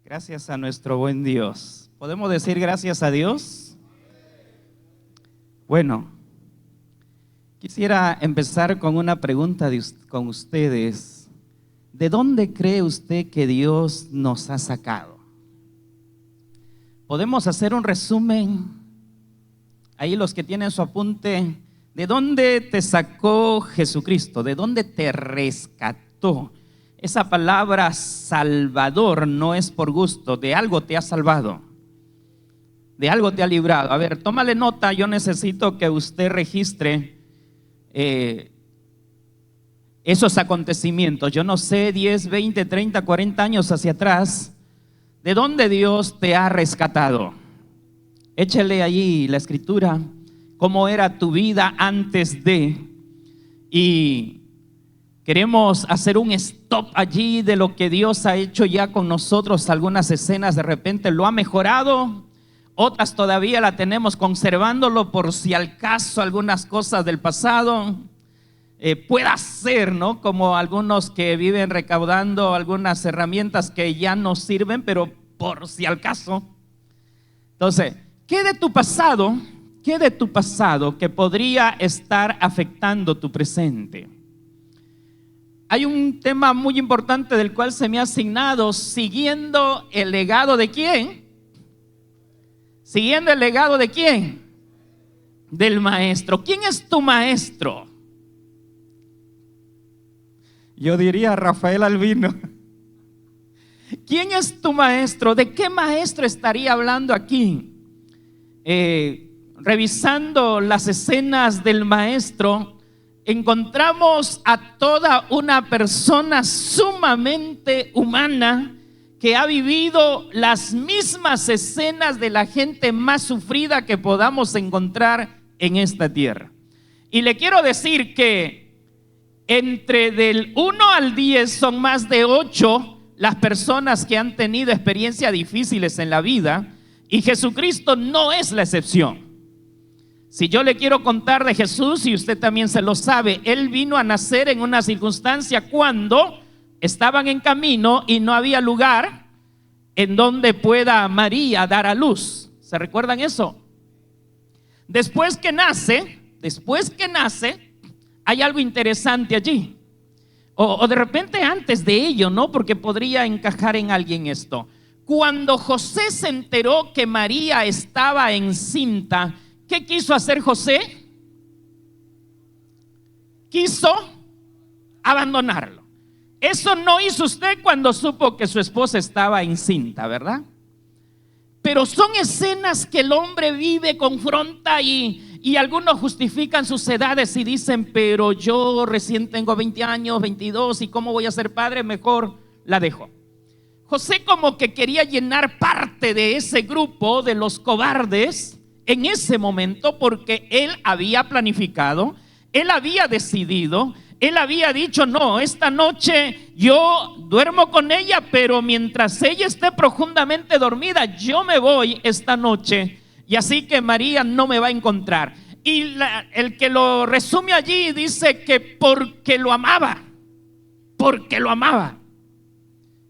Gracias a nuestro buen Dios. ¿Podemos decir gracias a Dios? Bueno, quisiera empezar con una pregunta con ustedes. ¿De dónde cree usted que Dios nos ha sacado? ¿Podemos hacer un resumen? Ahí los que tienen su apunte. ¿De dónde te sacó Jesucristo? ¿De dónde te rescató? Esa palabra salvador no es por gusto, de algo te ha salvado, de algo te ha librado. A ver, tómale nota, yo necesito que usted registre esos acontecimientos. Yo no sé, 10, 20, 30, 40 años hacia atrás, ¿de dónde Dios te ha rescatado? Échele allí la escritura, cómo era tu vida antes de, y queremos hacer un stop allí de lo que Dios ha hecho ya con nosotros. Algunas escenas de repente lo ha mejorado, otras todavía la tenemos conservándolo por si al caso algunas cosas del pasado pueda ser, ¿no? Como algunos que viven recaudando algunas herramientas que ya no sirven, pero por si al caso. Entonces, ¿qué de tu pasado que podría estar afectando tu presente? Hay un tema muy importante del cual se me ha asignado: siguiendo el legado de quién. Siguiendo el legado de quién. Del maestro. ¿Quién es tu maestro? Yo diría Rafael Albino. ¿Quién es tu maestro? ¿De qué maestro estaría hablando aquí? Revisando las escenas del maestro, encontramos a toda una persona sumamente humana que ha vivido las mismas escenas de la gente más sufrida que podamos encontrar en esta tierra. Y le quiero decir que entre del 1 al 10 son más de 8 las personas que han tenido experiencias difíciles en la vida, y Jesucristo no es la excepción. Si yo le quiero contar de Jesús, y usted también se lo sabe, Él vino a nacer en una circunstancia cuando estaban en camino y no había lugar en donde pueda María dar a luz. ¿Se recuerdan eso? Después que nace, hay algo interesante allí. O de repente antes de ello, ¿no? Porque podría encajar en alguien esto. Cuando José se enteró que María estaba encinta, ¿qué quiso hacer José? Quiso abandonarlo. Eso no hizo usted cuando supo que su esposa estaba encinta, ¿verdad? Pero son escenas que el hombre vive, confronta, y algunos justifican sus edades y dicen: pero yo recién tengo 20 años, 22, ¿y cómo voy a ser padre? Mejor la dejo. José como que quería llenar parte de ese grupo de los cobardes en ese momento, porque él había planificado, él había decidido, él había dicho: no, esta noche yo duermo con ella, pero mientras ella esté profundamente dormida, yo me voy esta noche, y así que María no me va a encontrar. Y el que lo resume allí dice que porque lo amaba.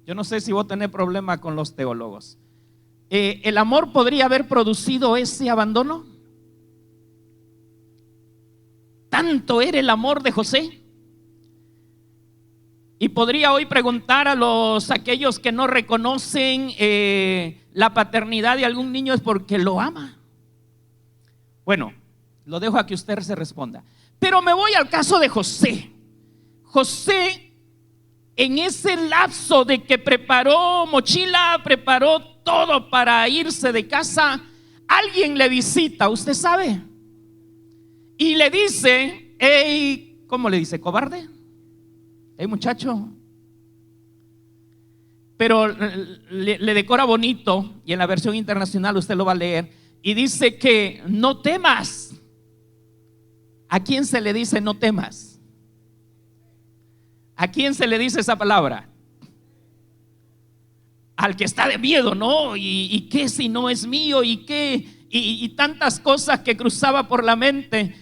Yo no sé si vos tenés problema con los teólogos. ¿El amor podría haber producido ese abandono? ¿Tanto era el amor de José? Y podría hoy preguntar a aquellos que no reconocen la paternidad de algún niño: ¿es porque lo ama? Bueno, lo dejo a que usted se responda. Pero me voy al caso de José. José, en ese lapso de que preparó mochila, preparó todo para irse de casa, alguien le visita, ¿usted sabe? Y le dice: hey, ¿cómo le dice? ¿Cobarde? Hey, muchacho. Pero le decora bonito, y en la versión internacional usted lo va a leer, y dice que no temas. ¿A quién se le dice no temas? ¿A quién se le dice esa palabra? Al que está de miedo, ¿no? ¿Y qué si no es mío? ¿Y qué? Y tantas cosas que cruzaba por la mente.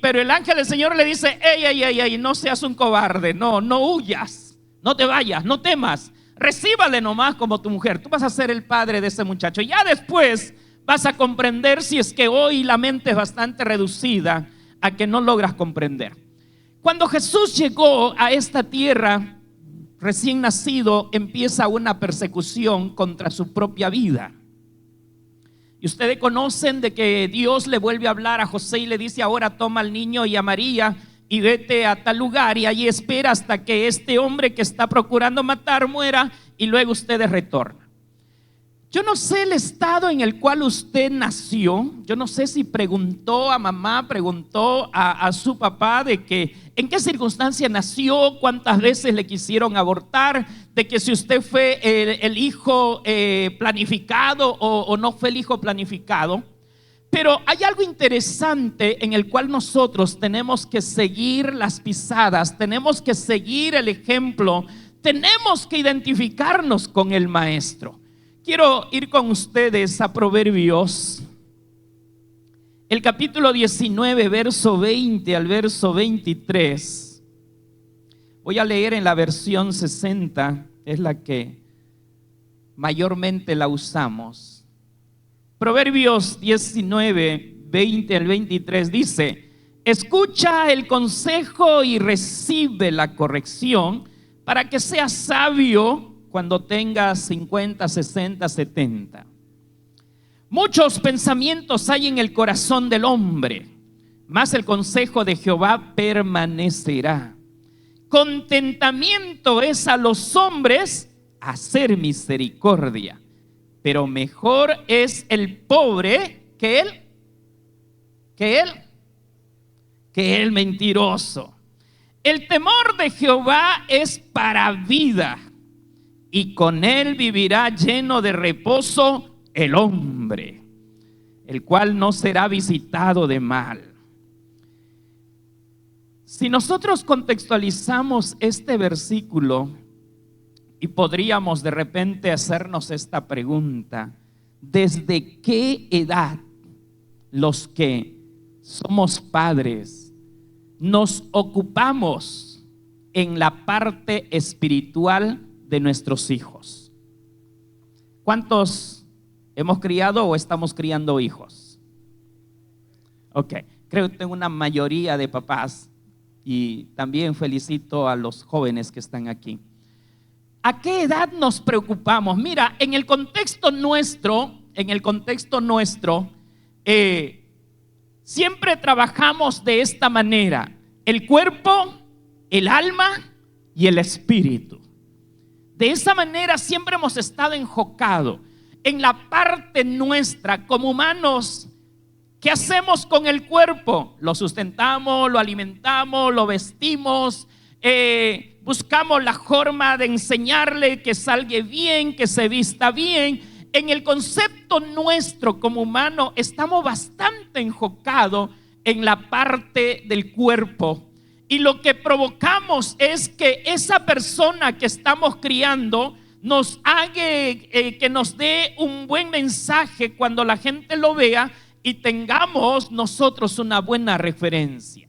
Pero el ángel del Señor le dice: ey, no seas un cobarde, no huyas, no te vayas, no temas. Recíbale nomás como tu mujer. Tú vas a ser el padre de ese muchacho. Ya después vas a comprender, si es que hoy la mente es bastante reducida a que no logras comprender. Cuando Jesús llegó a esta tierra, recién nacido, empieza una persecución contra su propia vida. Y ustedes conocen de que Dios le vuelve a hablar a José y le dice: ahora toma al niño y a María y vete a tal lugar y allí espera hasta que este hombre que está procurando matar muera y luego ustedes retornan. Yo no sé el estado en el cual usted nació. Yo no sé si preguntó a mamá, preguntó a su papá de que en qué circunstancia nació, cuántas veces le quisieron abortar, de que si usted fue el hijo planificado o no fue el hijo planificado. Pero hay algo interesante en el cual nosotros tenemos que seguir las pisadas, tenemos que seguir el ejemplo, tenemos que identificarnos con el maestro. Quiero ir con ustedes a Proverbios, el capítulo 19, verso 20 al verso 23. Voy a leer en la versión 60, es la que mayormente la usamos. Proverbios 19, 20 al 23 dice: escucha el consejo y recibe la corrección, para que seas sabio cuando tengas 50, 60, 70. Muchos pensamientos hay en el corazón del hombre, mas el consejo de Jehová permanecerá. Contentamiento es a los hombres hacer misericordia, pero mejor es el pobre que el mentiroso. El temor de Jehová es para vida, y con él vivirá lleno de reposo el hombre, el cual no será visitado de mal. Si nosotros contextualizamos este versículo, y podríamos de repente hacernos esta pregunta: ¿desde qué edad los que somos padres nos ocupamos en la parte espiritual de nuestros hijos? ¿Cuántos hemos criado o estamos criando hijos? Ok, creo que tengo una mayoría de papás, y también felicito a los jóvenes que están aquí. ¿A qué edad nos preocupamos? Mira, en el contexto nuestro, siempre trabajamos de esta manera: el cuerpo, el alma y el espíritu. De esa manera siempre hemos estado enfocados en la parte nuestra como humanos. ¿Qué hacemos con el cuerpo? Lo sustentamos, lo alimentamos, lo vestimos, buscamos la forma de enseñarle que salga bien, que se vista bien. En el concepto nuestro como humano estamos bastante enfocados en la parte del cuerpo. Y lo que provocamos es que esa persona que estamos criando nos haga, que nos dé un buen mensaje cuando la gente lo vea y tengamos nosotros una buena referencia.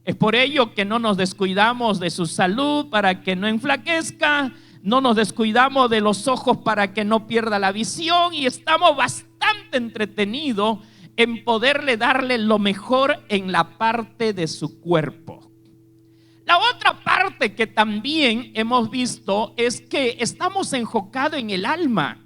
Es por ello que no nos descuidamos de su salud para que no enflaquezca, no nos descuidamos de los ojos para que no pierda la visión, y estamos bastante entretenidos en poderle darle lo mejor en la parte de su cuerpo. La otra parte que también hemos visto es que estamos enfocados en el alma.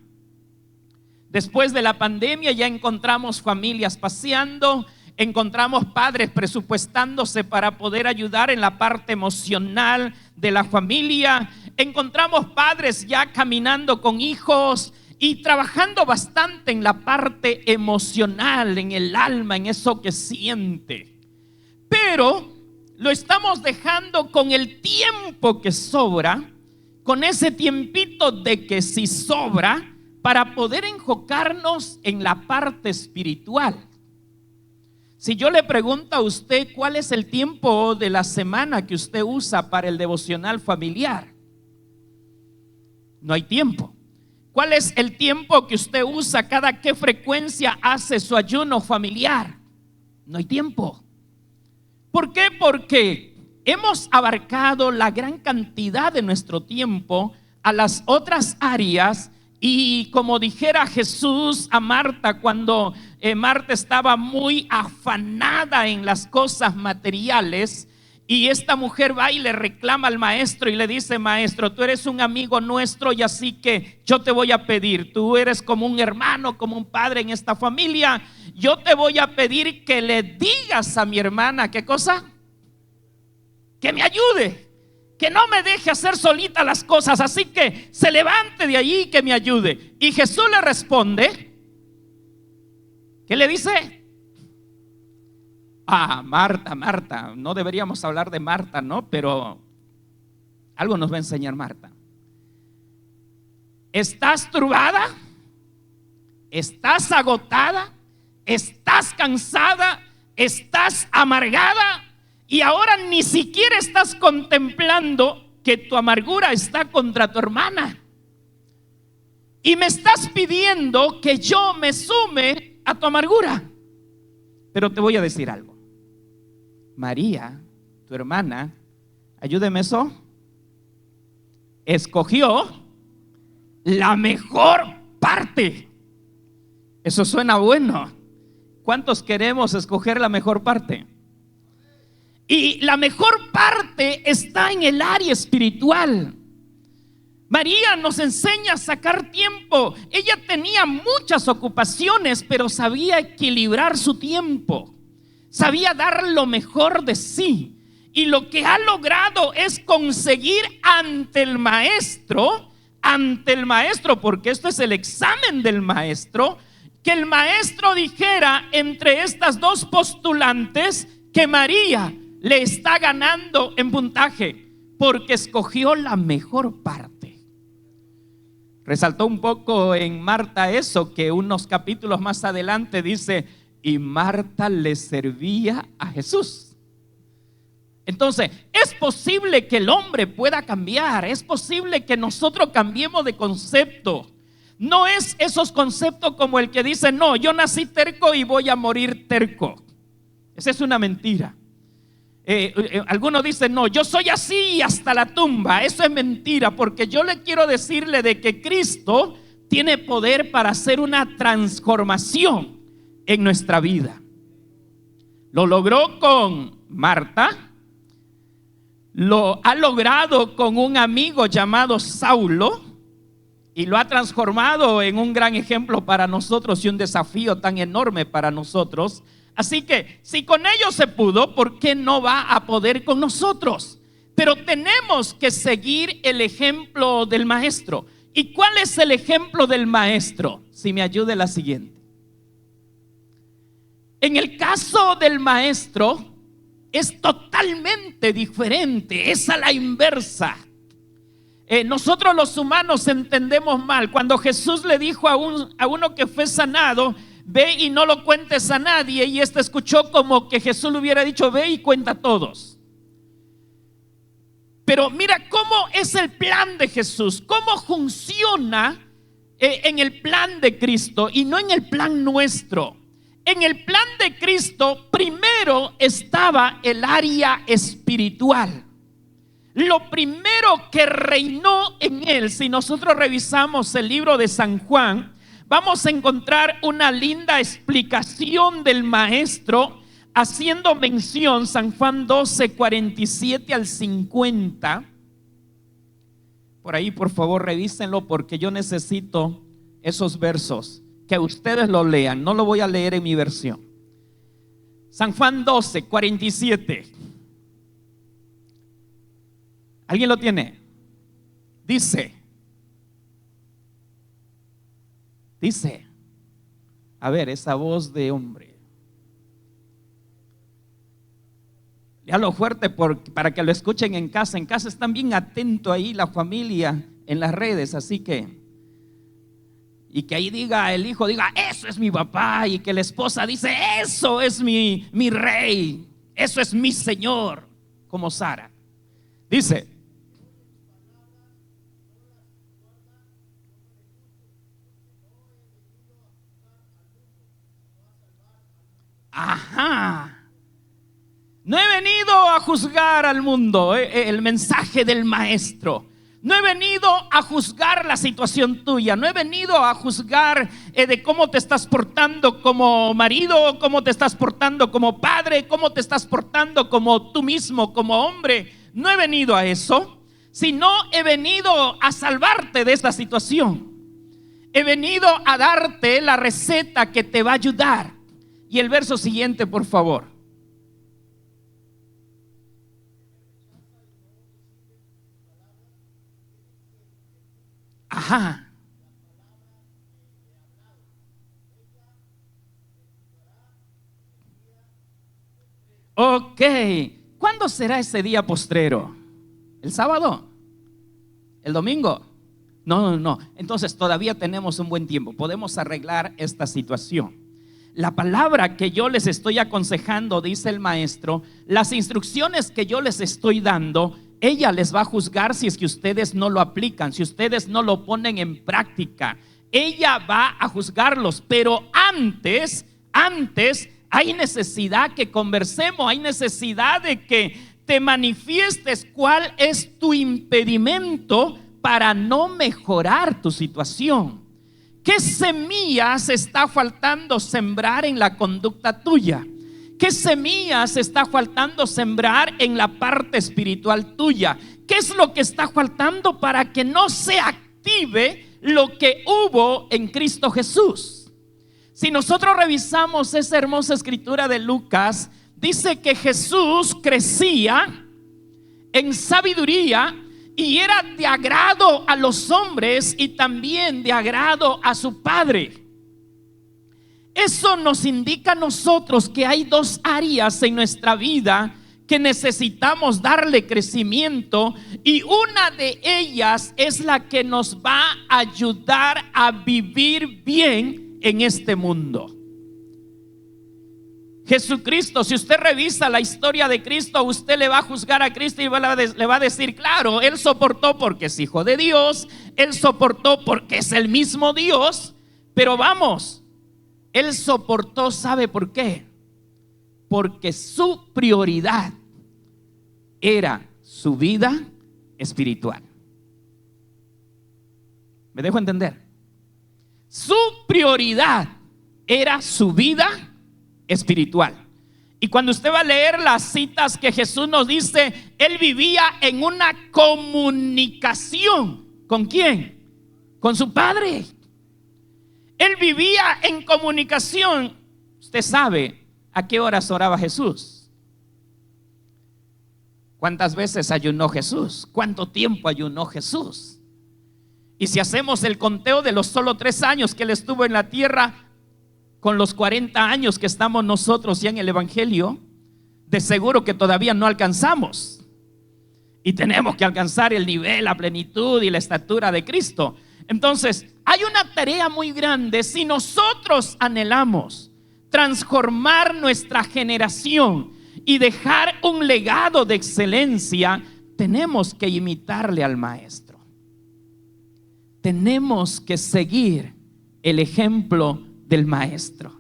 Después de la pandemia ya encontramos familias paseando, encontramos padres presupuestándose para poder ayudar en la parte emocional de la familia, encontramos padres ya caminando con hijos y trabajando bastante en la parte emocional, en el alma, en eso que siente. Pero lo estamos dejando con el tiempo que sobra, con ese tiempito de que si sobra, para poder enfocarnos en la parte espiritual. Si yo le pregunto a usted cuál es el tiempo de la semana que usted usa para el devocional familiar, no hay tiempo. ¿Cuál es el tiempo que usted usa? ¿Cada qué frecuencia hace su ayuno familiar? No hay tiempo. ¿Por qué? Porque hemos abarcado la gran cantidad de nuestro tiempo a las otras áreas. Y como dijera Jesús a Marta cuando Marta estaba muy afanada en las cosas materiales, y esta mujer va y le reclama al maestro y le dice: maestro, tú eres un amigo nuestro, y así que yo te voy a pedir, tú eres como un hermano, como un padre en esta familia, yo te voy a pedir que le digas a mi hermana, ¿qué cosa? Que me ayude, que no me deje hacer solita las cosas, así que se levante de allí y que me ayude. Y Jesús le responde, ¿qué le dice? Marta, Marta, no deberíamos hablar de Marta, ¿no? Pero algo nos va a enseñar Marta. ¿Estás turbada? ¿Estás agotada? ¿Estás cansada? ¿Estás amargada? Y ahora ni siquiera estás contemplando que tu amargura está contra tu hermana. Y me estás pidiendo que yo me sume a tu amargura. Pero te voy a decir algo. María, tu hermana, ayúdeme eso, escogió la mejor parte. Eso suena bueno. ¿Cuántos queremos escoger la mejor parte? Y la mejor parte está en el área espiritual. María nos enseña a sacar tiempo. Ella tenía muchas ocupaciones, pero sabía equilibrar su tiempo. Sabía dar lo mejor de sí. Y lo que ha logrado es conseguir ante el maestro, porque esto es el examen del maestro, que el maestro dijera entre estas dos postulantes que María le está ganando en puntaje, porque escogió la mejor parte. Resaltó un poco en Marta eso, que unos capítulos más adelante dice: y Marta le servía a Jesús. Entonces, es posible que el hombre pueda cambiar, es posible que nosotros cambiemos de concepto. No es esos conceptos como el que dice: no, yo nací terco y voy a morir terco. Esa es una mentira. Algunos dicen: no, yo soy así hasta la tumba. Eso es mentira, porque yo le quiero decirle de que Cristo tiene poder para hacer una transformación en nuestra vida. Lo logró con Marta, lo ha logrado con un amigo llamado Saulo, y lo ha transformado en un gran ejemplo para nosotros y un desafío tan enorme para nosotros. Así que si con ellos se pudo, ¿por qué no va a poder con nosotros? Pero tenemos que seguir el ejemplo del maestro. ¿Y cuál es el ejemplo del maestro? Si me ayude la siguiente. En el caso del maestro es totalmente diferente, es a la inversa. Nosotros los humanos entendemos mal. Cuando Jesús le dijo a uno que fue sanado: ve y no lo cuentes a nadie, y este escuchó como que Jesús le hubiera dicho: ve y cuenta a todos. Pero mira cómo es el plan de Jesús, cómo funciona en el plan de Cristo y no en el plan nuestro. En el plan de Cristo primero estaba el área espiritual. Lo primero que reinó en él, si nosotros revisamos el libro de San Juan, vamos a encontrar una linda explicación del maestro haciendo mención. San Juan 12, 47 al 50. Por ahí, por favor, revísenlo, porque yo necesito esos versos, que ustedes lo lean. No lo voy a leer en mi versión. San Juan 12, 47. ¿Alguien lo tiene? Dice, a ver, esa voz de hombre, léalo fuerte para que lo escuchen en casa. En casa están bien atentos ahí la familia en las redes, así que, y que ahí diga el hijo, diga: eso es mi papá, y que la esposa dice: eso es mi rey, eso es mi Señor, como Sara. Dice: ajá, no he venido a juzgar al mundo. El mensaje del maestro: No he venido a juzgar la situación tuya. No he venido a juzgar de cómo te estás portando como marido, cómo te estás portando como padre, cómo te estás portando como tú mismo, como hombre. No he venido a eso, sino he venido a salvarte de esta situación. He venido a darte la receta que te va a ayudar. Y el verso siguiente, por favor. Ajá. Ok. ¿Cuándo será ese día postrero? ¿El sábado? ¿El domingo? No. Entonces todavía tenemos un buen tiempo. Podemos arreglar esta situación. La palabra que yo les estoy aconsejando, dice el maestro, las instrucciones que yo les estoy dando, ella les va a juzgar si es que ustedes no lo aplican, si ustedes no lo ponen en práctica. Ella va a juzgarlos, pero antes hay necesidad que conversemos, hay necesidad de que te manifiestes cuál es tu impedimento para no mejorar tu situación. ¿Qué semillas está faltando sembrar en la conducta tuya? ¿Qué semillas está faltando sembrar en la parte espiritual tuya? ¿Qué es lo que está faltando para que no se active lo que hubo en Cristo Jesús? Si nosotros revisamos esa hermosa escritura de Lucas, dice que Jesús crecía en sabiduría y era de agrado a los hombres y también de agrado a su Padre. Eso nos indica a nosotros que hay dos áreas en nuestra vida que necesitamos darle crecimiento, y una de ellas es la que nos va a ayudar a vivir bien en este mundo. Jesucristo, si usted revisa la historia de Cristo, usted le va a juzgar a Cristo y le va a decir, claro, Él soportó porque es hijo de Dios, Él soportó porque es el mismo Dios, pero vamos, Él soportó, ¿sabe por qué? Porque su prioridad era su vida espiritual. ¿Me dejo entender? Su prioridad era su vida espiritual. Y cuando usted va a leer las citas que Jesús nos dice, Él vivía en una comunicación. ¿Con quién? Con su Padre. Él vivía en comunicación. Usted sabe a qué horas oraba Jesús. ¿Cuántas veces ayunó Jesús? ¿Cuánto tiempo ayunó Jesús? Y si hacemos el conteo de los solo 3 años que Él estuvo en la tierra, con los 40 años que estamos nosotros ya en el Evangelio, de seguro que todavía no alcanzamos. Y tenemos que alcanzar el nivel, la plenitud y la estatura de Cristo. Entonces, hay una tarea muy grande. Si nosotros anhelamos transformar nuestra generación y dejar un legado de excelencia, tenemos que imitarle al Maestro. Tenemos que seguir el ejemplo del Maestro.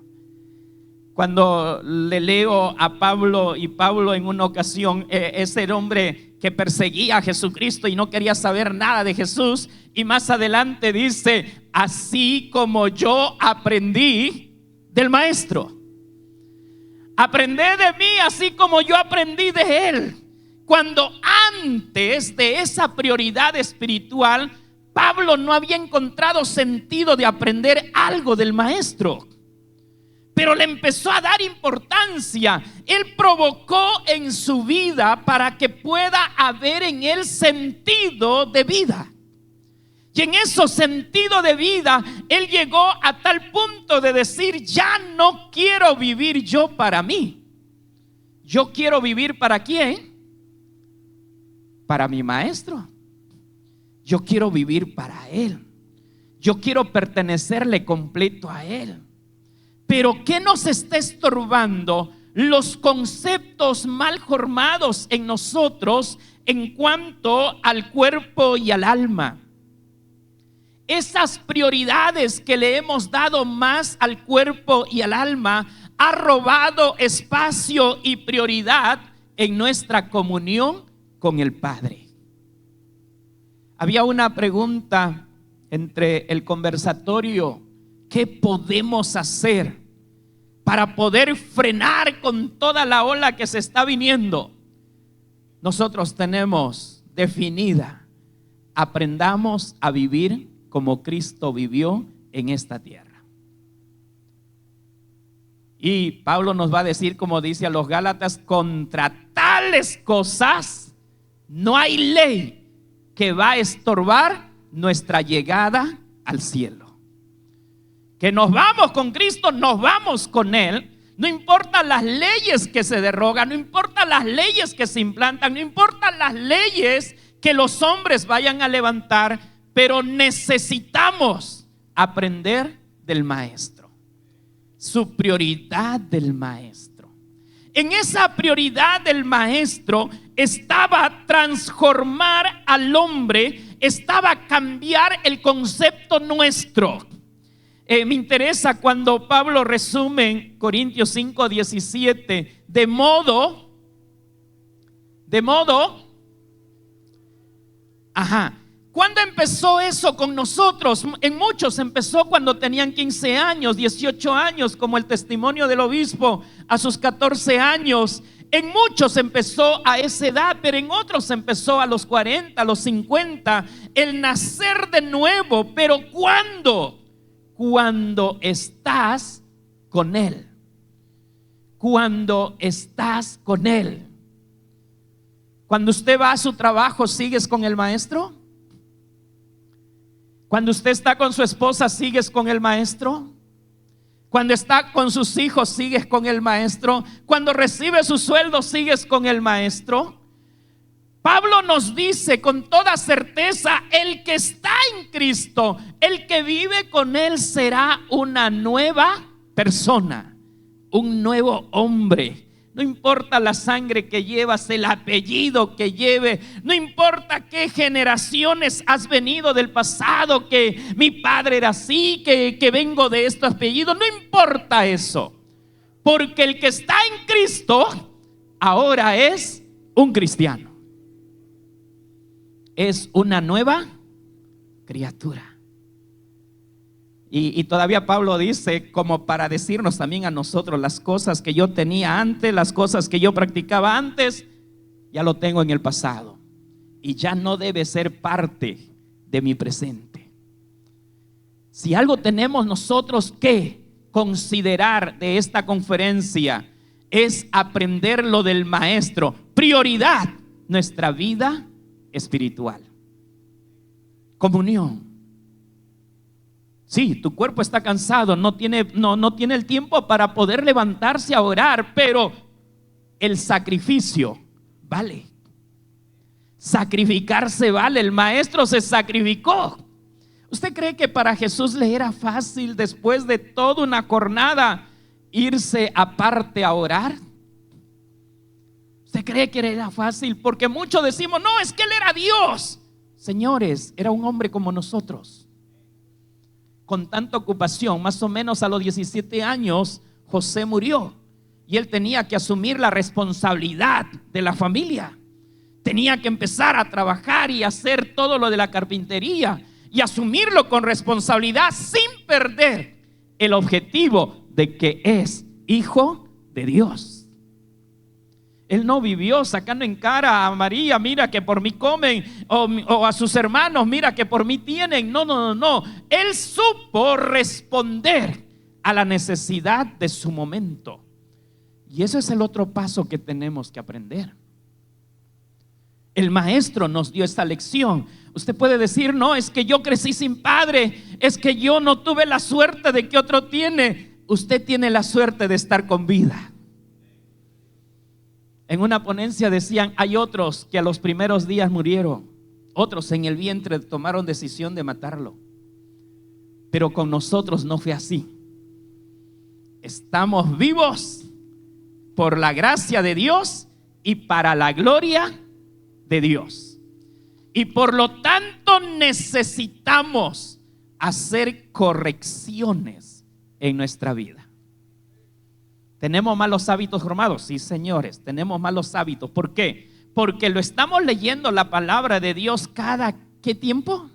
Cuando le leo a Pablo, y Pablo en una ocasión es el hombre que perseguía a Jesucristo y no quería saber nada de Jesús, y más adelante dice, así como yo aprendí del Maestro. Aprended de mí así como yo aprendí de Él. Cuando antes de esa prioridad espiritual, Pablo no había encontrado sentido de aprender algo del Maestro, pero le empezó a dar importancia. Él provocó en su vida para que pueda haber en él sentido de vida. Y en ese sentido de vida, él llegó a tal punto de decir, ya no quiero vivir yo para mí. Yo quiero vivir ¿para quién? Para mi Maestro. Yo quiero vivir para Él. Yo quiero pertenecerle completo a Él. Pero ¿qué nos está estorbando? Los conceptos mal formados en nosotros en cuanto al cuerpo y al alma. Esas prioridades que le hemos dado más al cuerpo y al alma ha robado espacio y prioridad en nuestra comunión con el Padre. Había una pregunta entre el conversatorio: ¿qué podemos hacer para poder frenar con toda la ola que se está viniendo? Nosotros tenemos definida: aprendamos a vivir como Cristo vivió en esta tierra. Y Pablo nos va a decir, como dice a los Gálatas: contra tales cosas no hay ley que va a estorbar nuestra llegada al cielo. Que nos vamos con Cristo, nos vamos con Él. No importa las leyes que se derogan, no importa las leyes que se implantan, no importa las leyes que los hombres vayan a levantar, pero necesitamos aprender del Maestro. Su prioridad del Maestro. En esa prioridad del Maestro estaba transformar al hombre, estaba cambiar el concepto nuestro. Me interesa cuando Pablo resume en Corintios 5:17, de modo, ¿cuándo empezó eso con nosotros? En muchos empezó cuando tenían 15 años, 18 años, como el testimonio del obispo a sus 14 años. En muchos empezó a esa edad, pero en otros empezó a los 40, a los 50, el nacer de nuevo. Pero ¿cuándo? Cuando estás con Él. Cuando estás con Él. Cuando usted va a su trabajo, ¿sigues con el Maestro? Cuando usted está con su esposa, ¿sigues con el Maestro? Cuando está con sus hijos, ¿sigues con el Maestro? Cuando recibe su sueldo, ¿sigues con el Maestro? Pablo nos dice con toda certeza: el que está en Cristo, el que vive con Él, será una nueva persona, un nuevo hombre. No importa la sangre que llevas, el apellido que lleve, no importa qué generaciones has venido del pasado, que mi padre era así, que vengo de este apellido, no importa eso, porque el que está en Cristo ahora es un cristiano, es una nueva criatura. Y todavía Pablo dice, como para decirnos también a nosotros: las cosas que yo tenía antes, las cosas que yo practicaba antes, ya lo tengo en el pasado y ya no debe ser parte de mi presente. Si algo tenemos nosotros que considerar de esta conferencia, es aprender lo del Maestro. Prioridad, nuestra vida espiritual. Comunión. Sí, tu cuerpo está cansado, no tiene el tiempo para poder levantarse a orar, pero el sacrificio vale. Sacrificarse vale. El Maestro se sacrificó. ¿Usted cree que para Jesús le era fácil, después de toda una jornada, irse aparte a orar? ¿Usted cree que era fácil? Porque muchos decimos: no, es que Él era Dios. Señores, era un hombre como nosotros, con tanta ocupación. Más o menos a los 17 años José murió y él tenía que asumir la responsabilidad de la familia. Tenía que empezar a trabajar y hacer todo lo de la carpintería y asumirlo con responsabilidad, sin perder el objetivo de que es hijo de Dios. Él no vivió sacando en cara a María: mira que por mí comen, o a sus hermanos: mira que por mí tienen. No. Él supo responder a la necesidad de su momento. Y ese es el otro paso que tenemos que aprender. El Maestro nos dio esta lección. Usted puede decir: no, es que yo crecí sin padre, es que yo no tuve la suerte de que otro tiene. Usted tiene la suerte de estar con vida. En una ponencia decían: hay otros que a los primeros días murieron, otros en el vientre tomaron decisión de matarlo, pero con nosotros no fue así. Estamos vivos por la gracia de Dios y para la gloria de Dios, y por lo tanto necesitamos hacer correcciones en nuestra vida. ¿Tenemos malos hábitos formados? Sí, señores, tenemos malos hábitos. ¿Por qué? Porque lo estamos leyendo la palabra de Dios cada qué tiempo?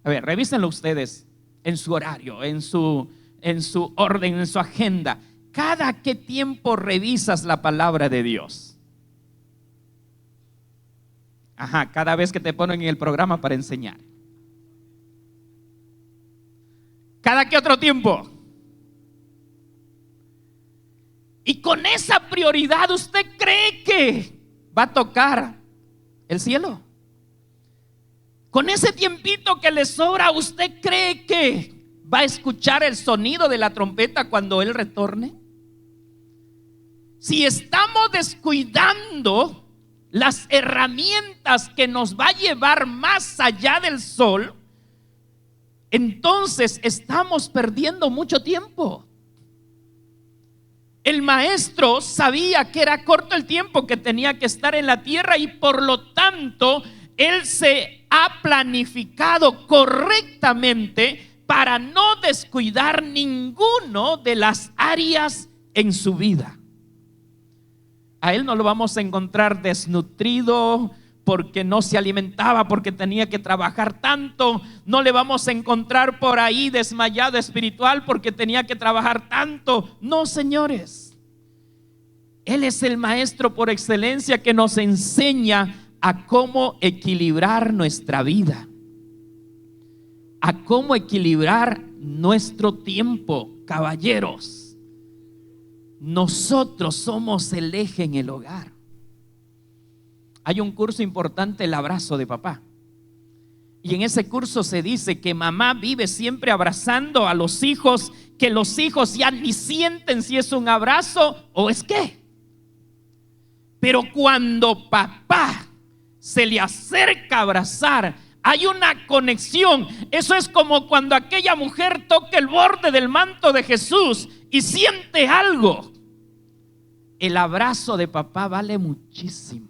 A ver, revísenlo ustedes en su horario, en su orden, en su agenda. ¿Cada qué tiempo revisas la palabra de Dios? Ajá, cada vez que te ponen en el programa para enseñar. ¿Cada qué otro tiempo? Y con esa prioridad, ¿usted cree que va a tocar el cielo? Con ese tiempito que le sobra, ¿usted cree que va a escuchar el sonido de la trompeta cuando Él retorne? Si estamos descuidando las herramientas que nos va a llevar más allá del sol, entonces estamos perdiendo mucho tiempo. El maestro sabía que era corto el tiempo que tenía que estar en la tierra y por lo tanto él se ha planificado correctamente para no descuidar ninguno de las áreas en su vida. A él no lo vamos a encontrar desnutrido porque no se alimentaba, porque tenía que trabajar tanto. No le vamos a encontrar por ahí desmayado espiritual porque tenía que trabajar tanto. No, señores. Él es el maestro por excelencia que nos enseña a cómo equilibrar nuestra vida, a cómo equilibrar nuestro tiempo, caballeros. Nosotros somos el eje en el hogar. Hay un curso importante, el abrazo de papá. Y en ese curso se dice que mamá vive siempre abrazando a los hijos, que los hijos ya ni sienten si es un abrazo o es qué. Pero cuando papá se le acerca a abrazar, hay una conexión. Eso es como cuando aquella mujer toca el borde del manto de Jesús y siente algo. El abrazo de papá vale muchísimo.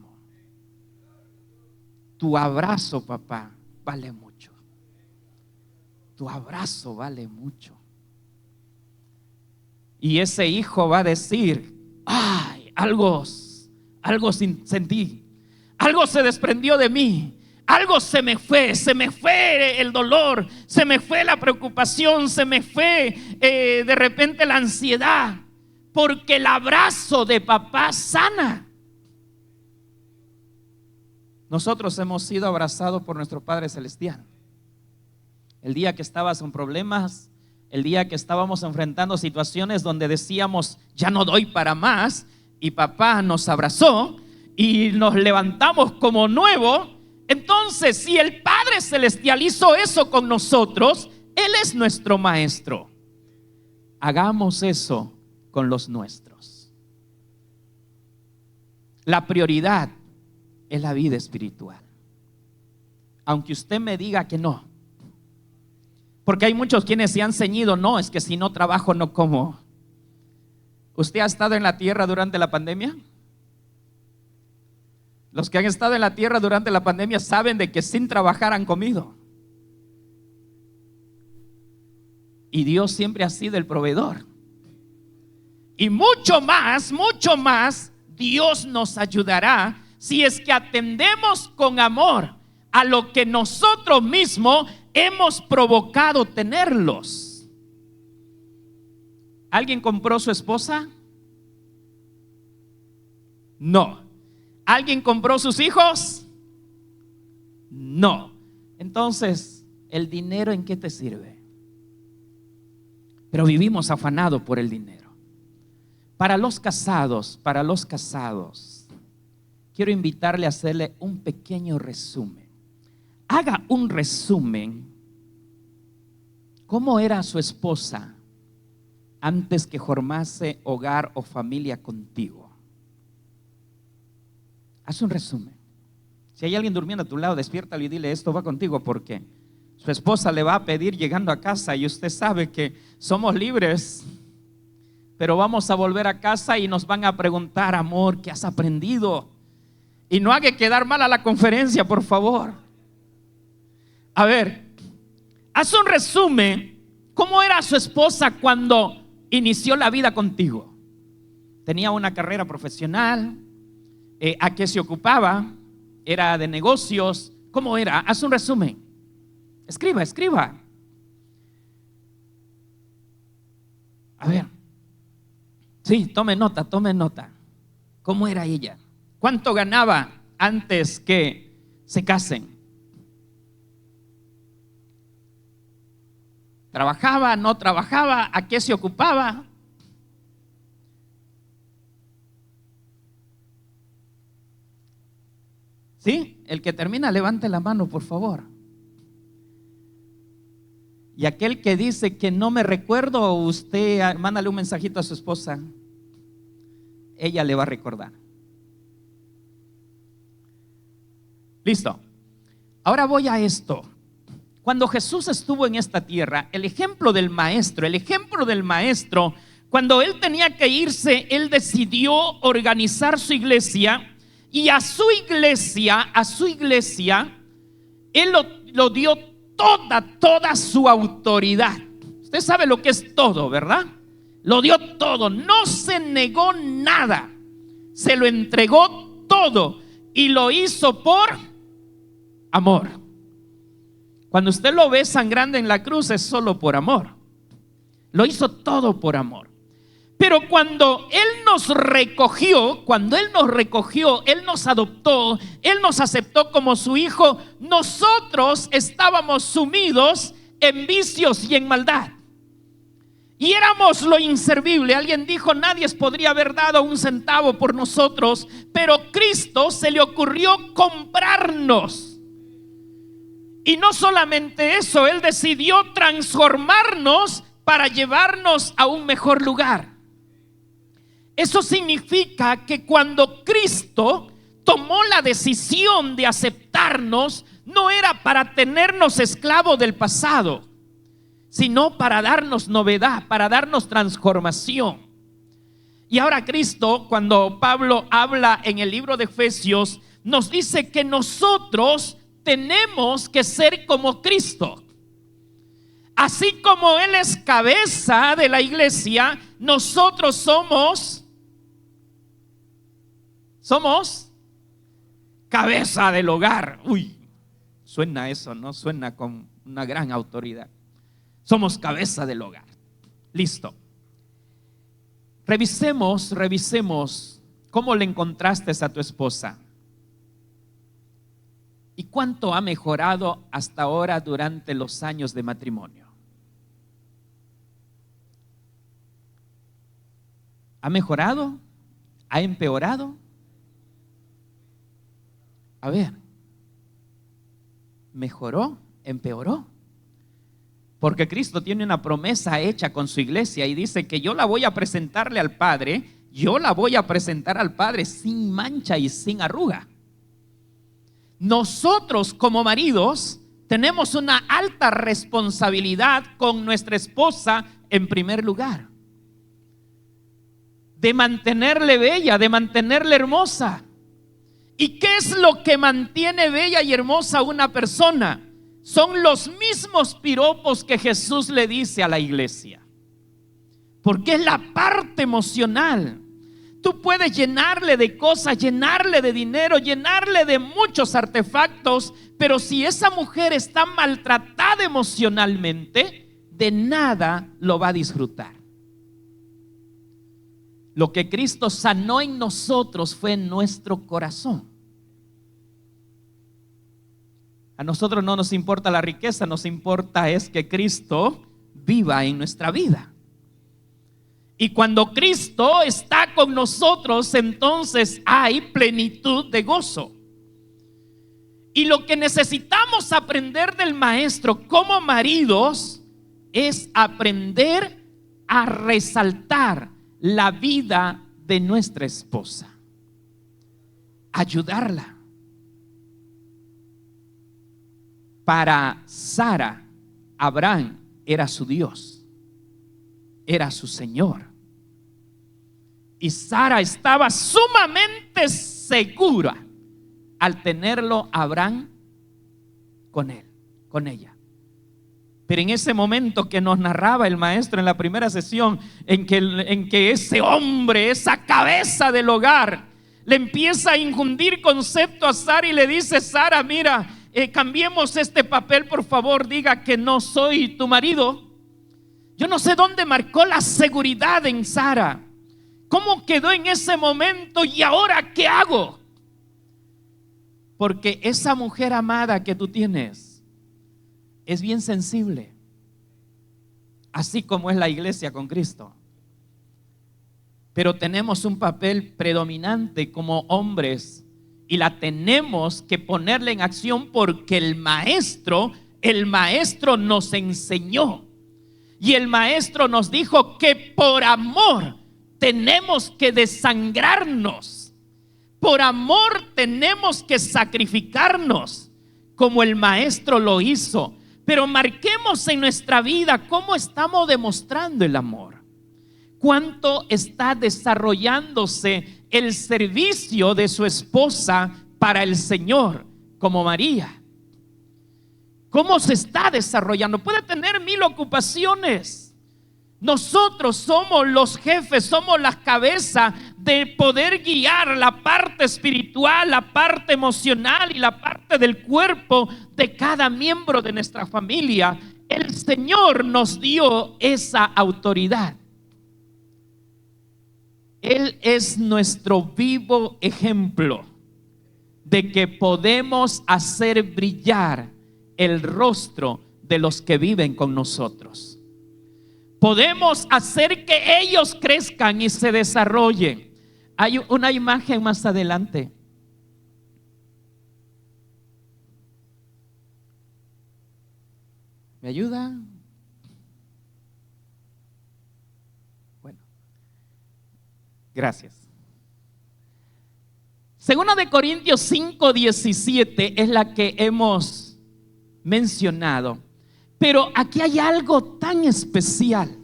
Tu abrazo, papá, vale mucho. Tu abrazo vale mucho. Y ese hijo va a decir: ay, algo sentí, algo se desprendió de mí. Algo se me fue el dolor, se me fue la preocupación, se me fue de repente la ansiedad, porque el abrazo de papá sana. Nosotros hemos sido abrazados por nuestro Padre Celestial. El día que estabas en problemas, el día que estábamos enfrentando situaciones donde decíamos ya no doy para más, y papá nos abrazó y nos levantamos como nuevo. Entonces, si el Padre Celestial hizo eso con nosotros, Él es nuestro maestro. Hagamos eso con los nuestros. La prioridad es la vida espiritual. Aunque usted me diga que no. Porque hay muchos quienes se han ceñido: no, es que si no trabajo no como. ¿Usted ha estado en la tierra durante la pandemia? Los que han estado en la tierra durante la pandemia saben de que sin trabajar han comido. Y Dios siempre ha sido el proveedor. Y mucho más, Dios nos ayudará si es que atendemos con amor a lo que nosotros mismos hemos provocado tenerlos. ¿Alguien compró su esposa? No. ¿Alguien compró sus hijos? No. Entonces, ¿el dinero en qué te sirve? Pero vivimos afanados por el dinero. Para los casados, quiero invitarle a hacerle un pequeño resumen. Haga un resumen. ¿Cómo era su esposa antes que formase hogar o familia contigo? Haz un resumen. Si hay alguien durmiendo a tu lado, despiértalo y dile: esto va contigo, porque su esposa le va a pedir llegando a casa, y usted sabe que somos libres, pero vamos a volver a casa y nos van a preguntar: amor, ¿qué has aprendido? Y no haga quedar mal a la conferencia, por favor. A ver, haz un resumen. ¿Cómo era su esposa cuando inició la vida contigo? ¿Tenía una carrera profesional? ¿A qué se ocupaba? ¿Era de negocios? ¿Cómo era? Haz un resumen. Escriba, escriba. A ver. Sí, tome nota, tome nota. ¿Cómo era ella? ¿Cuánto ganaba antes que se casen? ¿Trabajaba? ¿No trabajaba? ¿A qué se ocupaba? ¿Sí? El que termina, levante la mano, por favor. Y aquel que dice que no me recuerdo, usted mándale un mensajito a su esposa. Ella le va a recordar. Listo. Ahora voy a esto. Cuando Jesús estuvo en esta tierra, el ejemplo del maestro, cuando él tenía que irse, él decidió organizar su iglesia, y a su iglesia, él lo dio toda su autoridad. Usted sabe lo que es todo, ¿verdad? Lo dio todo, no se negó nada, se lo entregó todo y lo hizo por amor. Cuando usted lo ve sangrando en la cruz es solo por amor. Lo hizo todo por amor. Pero cuando Él nos recogió, Él nos adoptó, Él nos aceptó como su hijo, nosotros estábamos sumidos en vicios y en maldad. Y éramos lo inservible. Alguien dijo, nadie podría haber dado un centavo por nosotros, pero Cristo se le ocurrió comprarnos. Y no solamente eso, Él decidió transformarnos para llevarnos a un mejor lugar. Eso significa que cuando Cristo tomó la decisión de aceptarnos, no era para tenernos esclavos del pasado, sino para darnos novedad, para darnos transformación. Y ahora Cristo, cuando Pablo habla en el libro de Efesios, nos dice que nosotros tenemos que ser como Cristo. Así como Él es cabeza de la iglesia, nosotros somos cabeza del hogar. Uy, suena eso, ¿no? Suena con una gran autoridad. Somos cabeza del hogar. Listo. Revisemos cómo le encontraste a tu esposa. ¿Y cuánto ha mejorado hasta ahora durante los años de matrimonio? ¿Ha mejorado? ¿Ha empeorado? A ver, ¿mejoró? ¿Empeoró? Porque Cristo tiene una promesa hecha con su iglesia y dice que yo la voy a presentarle al Padre, yo la voy a presentar al Padre sin mancha y sin arruga. Nosotros como maridos tenemos una alta responsabilidad con nuestra esposa en primer lugar, de mantenerle bella, de mantenerle hermosa. ¿Y qué es lo que mantiene bella y hermosa a una persona? Son los mismos piropos que Jesús le dice a la iglesia, porque es la parte emocional. Tú puedes llenarle de cosas, llenarle de dinero, llenarle de muchos artefactos, pero si esa mujer está maltratada emocionalmente, de nada lo va a disfrutar. Lo que Cristo sanó en nosotros fue en nuestro corazón. A nosotros no nos importa la riqueza, nos importa es que Cristo viva en nuestra vida. Y cuando Cristo está con nosotros, entonces hay plenitud de gozo. Y lo que necesitamos aprender del maestro como maridos es aprender a resaltar la vida de nuestra esposa, ayudarla. Para Sara, Abraham era su Dios, era su Señor. Y Sara estaba sumamente segura al tenerlo Abraham con él, con ella. Pero en ese momento que nos narraba el maestro en la primera sesión, en que ese hombre, esa cabeza del hogar, le empieza a infundir concepto a Sara y le dice: Sara, mira, cambiemos este papel, por favor, diga que no soy tu marido. Yo no sé dónde marcó la seguridad en Sara, cómo quedó en ese momento. ¿Y ahora qué hago? Porque esa mujer amada que tú tienes es bien sensible, así como es la iglesia con Cristo. Pero tenemos un papel predominante como hombres y la tenemos que ponerle en acción, porque el maestro nos enseñó. Y el maestro nos dijo que por amor tenemos que desangrarnos. Por amor tenemos que sacrificarnos, como el maestro lo hizo. Pero marquemos en nuestra vida cómo estamos demostrando el amor. Cuánto está desarrollándose el servicio de su esposa para el Señor, como María. ¿Cómo se está desarrollando? Puede tener 1000 ocupaciones. Nosotros somos los jefes, somos la cabeza de poder guiar la parte espiritual, la parte emocional y la parte del cuerpo de cada miembro de nuestra familia. El Señor nos dio esa autoridad. Él es nuestro vivo ejemplo de que podemos hacer brillar el rostro de los que viven con nosotros. Podemos hacer que ellos crezcan y se desarrollen. Hay una imagen más adelante. ¿Me ayuda? Bueno, gracias. Segunda de Corintios 5:17 es la que hemos mencionado, pero aquí hay algo tan especial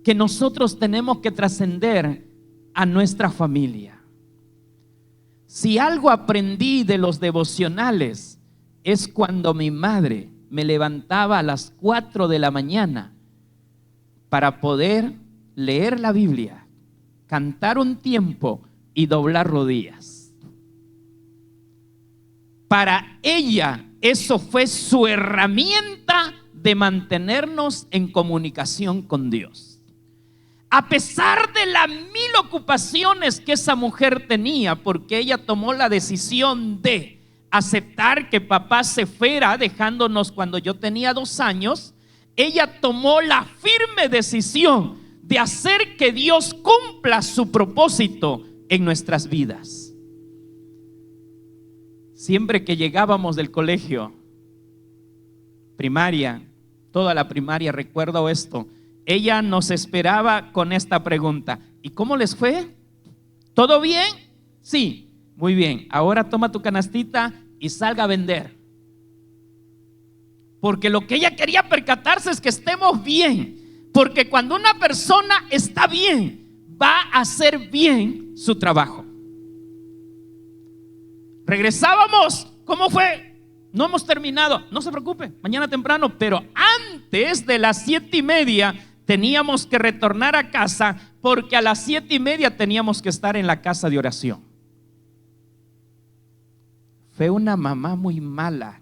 que nosotros tenemos que trascender a nuestra familia. Si algo aprendí de los devocionales es cuando mi madre me levantaba a las 4 de la mañana para poder leer la Biblia, cantar un tiempo y doblar rodillas. Para ella eso fue su herramienta de mantenernos en comunicación con Dios. A pesar de las 1000 ocupaciones que esa mujer tenía, porque ella tomó la decisión de aceptar que papá se fuera, dejándonos cuando yo tenía 2 años, ella tomó la firme decisión de hacer que Dios cumpla su propósito en nuestras vidas. Siempre que llegábamos del colegio, primaria, toda la primaria, recuerdo esto, ella nos esperaba con esta pregunta: ¿y cómo les fue? ¿Todo bien? Sí, muy bien. Ahora toma tu canastita y salga a vender. Porque lo que ella quería percatarse es que estemos bien. Porque cuando una persona está bien, va a hacer bien su trabajo. Regresábamos, ¿cómo fue? No hemos terminado, no se preocupe, mañana temprano, pero antes de las 7:30 teníamos que retornar a casa, porque a las 7:30 teníamos que estar en la casa de oración. Fue una mamá muy mala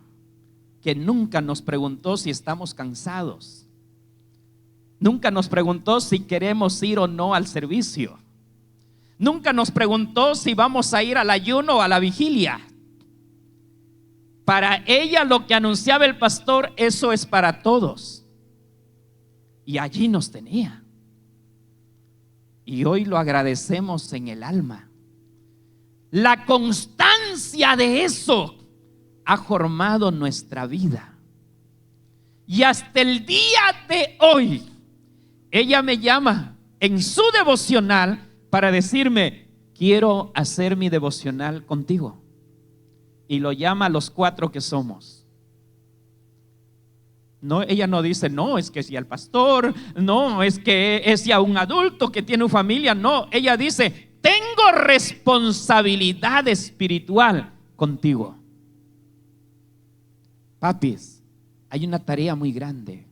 que nunca nos preguntó si estamos cansados, nunca nos preguntó si queremos ir o no al servicio. Nunca nos preguntó si vamos a ir al ayuno o a la vigilia. Para ella lo que anunciaba el pastor, eso es para todos. Y allí nos tenía. Y hoy lo agradecemos en el alma. La constancia de eso ha formado nuestra vida. Y hasta el día de hoy, ella me llama en su devocional para decirme: quiero hacer mi devocional contigo. Y lo llama a los 4 que somos. No, ella no dice: no, es que si al pastor, no, es que es ya un adulto que tiene una familia. No, ella dice: tengo responsabilidad espiritual contigo. Papis, hay una tarea muy grande: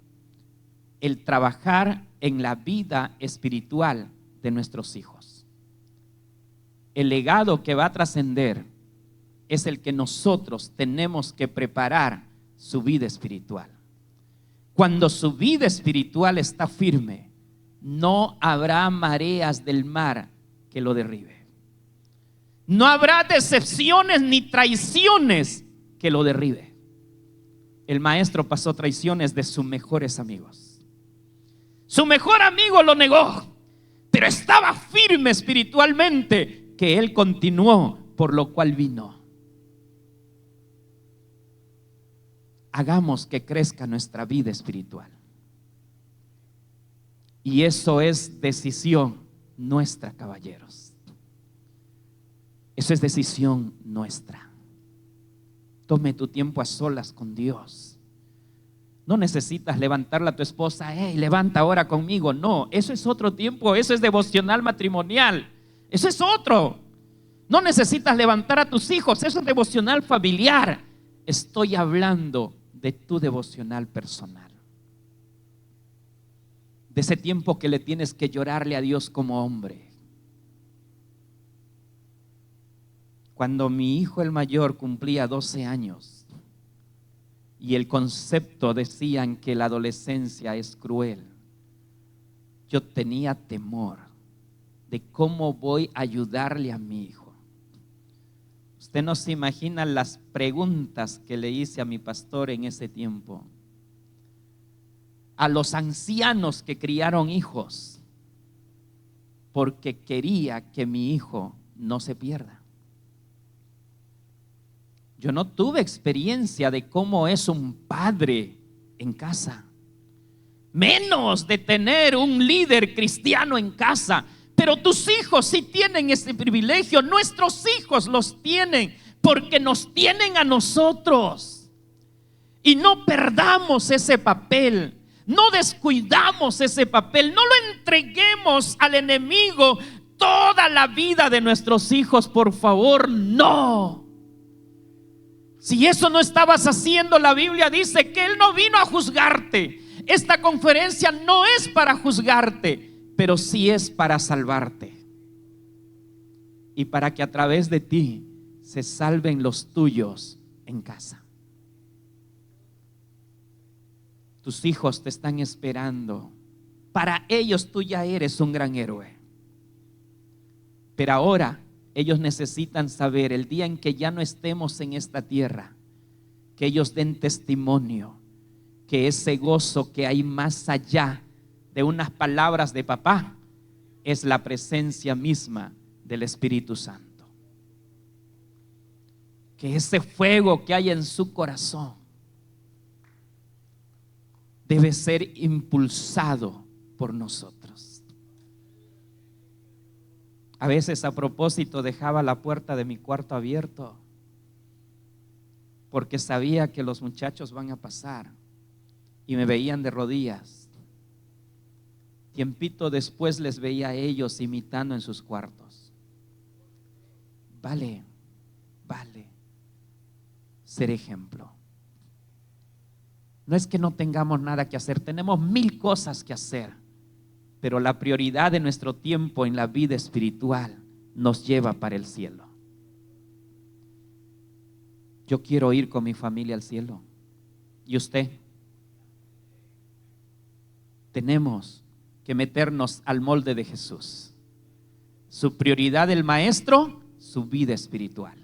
el trabajar en la vida espiritual de nuestros hijos. el legado que va a trascender es el que nosotros tenemos que preparar su vida espiritual. Cuando su vida espiritual está firme, no habrá mareas del mar que lo derribe. No habrá decepciones ni traiciones que lo derribe. El maestro pasó traiciones de sus mejores amigos. Su mejor amigo lo negó, pero estaba firme espiritualmente, que él continuó, por lo cual vino. Hagamos que crezca nuestra vida espiritual. Y eso es decisión nuestra, caballeros. Eso es decisión nuestra. Tome tu tiempo a solas con Dios. No necesitas levantarla a tu esposa, hey, levanta ahora conmigo. No, eso es otro tiempo, eso es devocional matrimonial. Eso es otro. No necesitas levantar a tus hijos, eso es devocional familiar. Estoy hablando de tu devocional personal. De ese tiempo que le tienes que llorarle a Dios como hombre. Cuando mi hijo el mayor cumplía 12 años y el concepto decían que la adolescencia es cruel, yo tenía temor de cómo voy a ayudarle a mi hijo. Usted no se imagina las preguntas que le hice a mi pastor en ese tiempo. A los ancianos que criaron hijos, porque quería que mi hijo no se pierda. Yo no tuve experiencia de cómo es un padre en casa, menos de tener un líder cristiano en casa. Pero tus hijos sí tienen ese privilegio. Nuestros hijos los tienen porque nos tienen a nosotros. Y no perdamos ese papel. No descuidamos ese papel. No lo entreguemos al enemigo toda la vida de nuestros hijos, por favor, no. Si eso no estabas haciendo, la Biblia dice que Él no vino a juzgarte. Esta conferencia no es para juzgarte, pero sí es para salvarte. Y para que a través de ti se salven los tuyos en casa. Tus hijos te están esperando. Para ellos tú ya eres un gran héroe. Pero ahora ellos necesitan saber, el día en que ya no estemos en esta tierra, que ellos den testimonio que ese gozo que hay más allá de unas palabras de papá es la presencia misma del Espíritu Santo. Que ese fuego que hay en su corazón debe ser impulsado por nosotros. A veces a propósito dejaba la puerta de mi cuarto abierto porque sabía que los muchachos van a pasar y me veían de rodillas. Tiempito después les veía a ellos imitando en sus cuartos. Vale ser ejemplo. No es que no tengamos nada que hacer, tenemos 1000 cosas que hacer, pero la prioridad de nuestro tiempo en la vida espiritual nos lleva para el cielo. Yo quiero ir con mi familia al cielo. ¿Y usted? Tenemos que meternos al molde de Jesús. Su prioridad del maestro, su vida espiritual.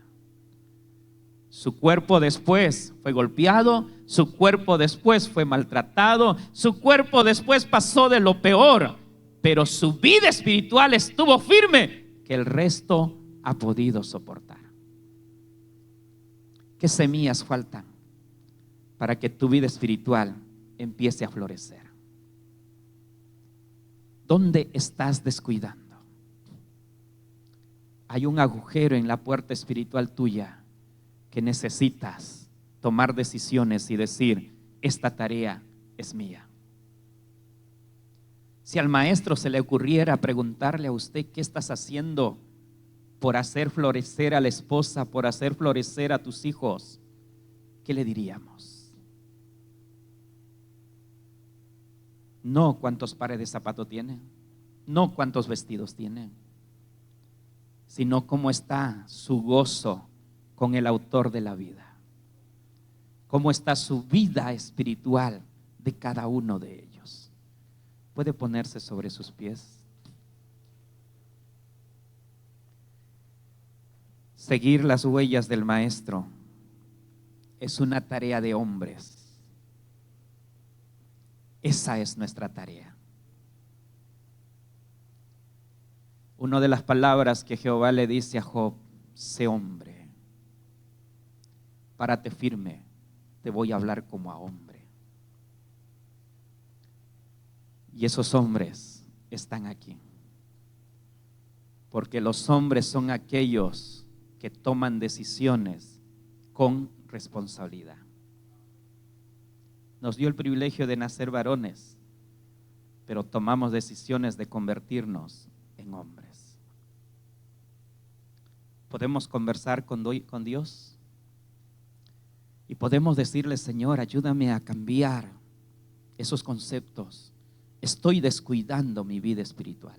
Su cuerpo después fue golpeado, su cuerpo después fue maltratado, su cuerpo después pasó de lo peor, pero su vida espiritual estuvo firme, que el resto ha podido soportar. ¿Qué semillas faltan para que tu vida espiritual empiece a florecer? ¿Dónde estás descuidando? Hay un agujero en la puerta espiritual tuya que necesitas tomar decisiones y decir, esta tarea es mía. Si al maestro se le ocurriera preguntarle a usted qué estás haciendo por hacer florecer a la esposa, por hacer florecer a tus hijos, ¿qué le diríamos? No cuántos pares de zapatos tienen, no cuántos vestidos tienen, sino cómo está su gozo con el autor de la vida. Cómo está su vida espiritual de cada uno de ellos. Puede ponerse sobre sus pies. Seguir las huellas del Maestro es una tarea de hombres. Esa es nuestra tarea. Una de las palabras que Jehová le dice a Job: sé hombre, párate firme, te voy a hablar como a hombre. Y esos hombres están aquí, porque los hombres son aquellos que toman decisiones con responsabilidad. Nos dio el privilegio de nacer varones, pero tomamos decisiones de convertirnos en hombres. Podemos conversar con Dios y podemos decirle: Señor, ayúdame a cambiar esos conceptos. Estoy descuidando mi vida espiritual.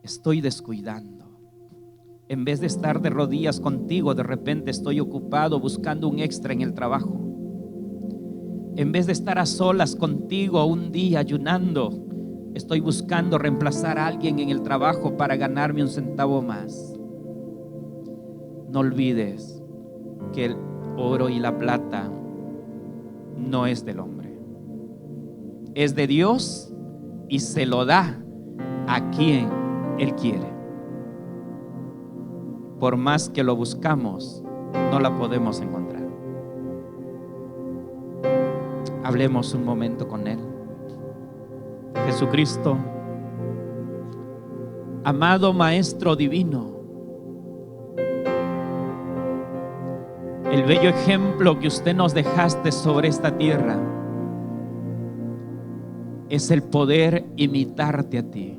Estoy descuidando. En vez de estar de rodillas contigo, de repente estoy ocupado buscando un extra en el trabajo. En vez de estar a solas contigo un día ayunando, estoy buscando reemplazar a alguien en el trabajo para ganarme un centavo más. No olvides que el oro y la plata no es del hombre, es de Dios y se lo da a quien Él quiere. Por más que lo buscamos, no la podemos encontrar. Hablemos un momento con Él. Jesucristo, amado Maestro divino, el bello ejemplo que usted nos dejaste sobre esta tierra es el poder imitarte a ti.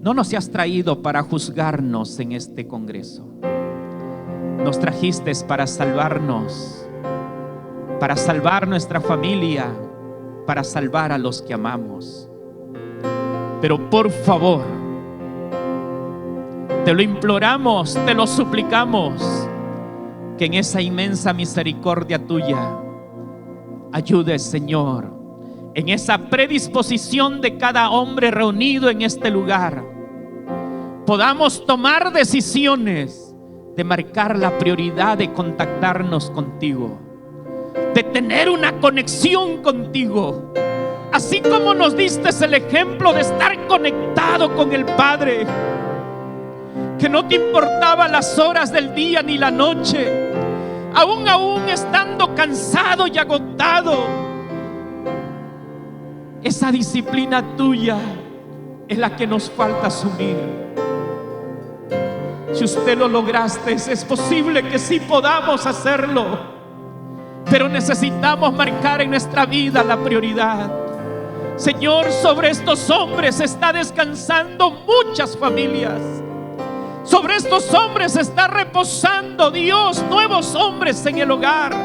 No nos has traído para juzgarnos en este congreso. Nos trajiste para salvarnos, para salvar nuestra familia, para salvar a los que amamos. Pero por favor, te lo imploramos, te lo suplicamos, que en esa inmensa misericordia tuya ayudes, Señor, en esa predisposición de cada hombre reunido en este lugar, podamos tomar decisiones de marcar la prioridad de contactarnos contigo, de tener una conexión contigo, así como nos diste el ejemplo de estar conectado con el Padre, que no te importaba las horas del día ni la noche, aún estando cansado y agotado. Esa disciplina tuya es la que nos falta asumir. Si usted lo lograste, es posible que sí podamos hacerlo, pero necesitamos marcar en nuestra vida la prioridad. Señor, sobre estos hombres está descansando muchas familias. Sobre estos hombres está reposando, Dios, nuevos hombres en el hogar.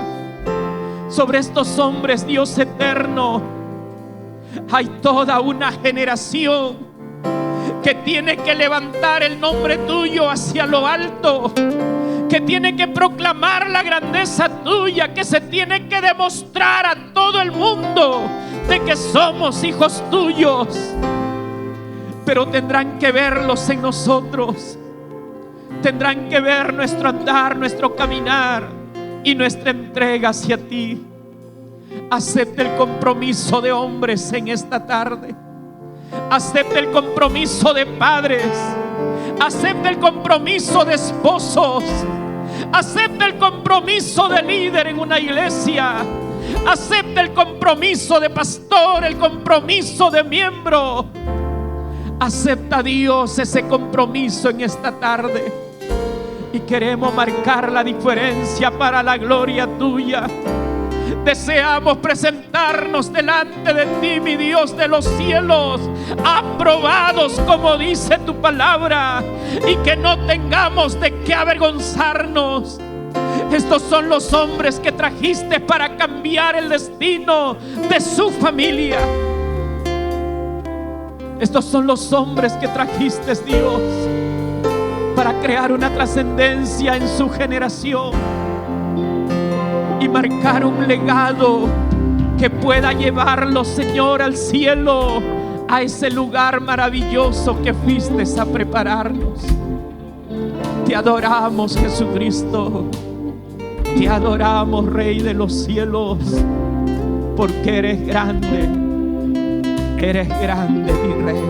Sobre estos hombres, Dios eterno, hay toda una generación que tiene que levantar el nombre tuyo hacia lo alto, que tiene que proclamar la grandeza tuya, que se tiene que demostrar a todo el mundo de que somos hijos tuyos. Pero tendrán que verlos en nosotros, tendrán que ver nuestro andar, nuestro caminar y nuestra entrega hacia ti. Acepte el compromiso de hombres en esta tarde. Acepte el compromiso de padres. Acepte el compromiso de esposos. Acepte el compromiso de líder en una iglesia. Acepte el compromiso de pastor, el compromiso de miembro. Acepta, Dios, ese compromiso en esta tarde. Y queremos marcar la diferencia para la gloria tuya. Deseamos presentarnos delante de ti, mi Dios de los cielos, aprobados como dice tu palabra, y que no tengamos de qué avergonzarnos. Estos son los hombres que trajiste para cambiar el destino de su familia. Estos son los hombres que trajiste, Dios, para crear una trascendencia en su generación y marcar un legado que pueda llevarlos, Señor, al cielo, a ese lugar maravilloso que fuiste a prepararnos. Te adoramos, Jesucristo. Te adoramos, Rey de los cielos, porque eres grande, mi Rey.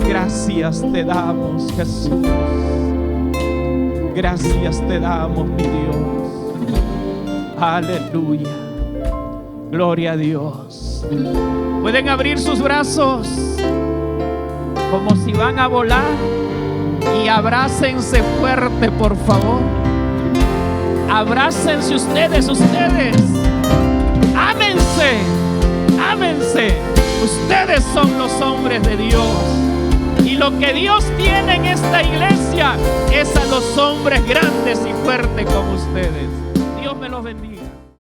Gracias te damos, Jesús. Gracias te damos, mi Dios. Aleluya. Gloria a Dios. Pueden abrir sus brazos como si van a volar y abrácense fuerte, por favor. Abrácense ustedes. Ámense. Ustedes son los hombres de Dios. Y lo que Dios tiene en esta iglesia es a los hombres grandes y fuertes como ustedes. Dios me los bendiga.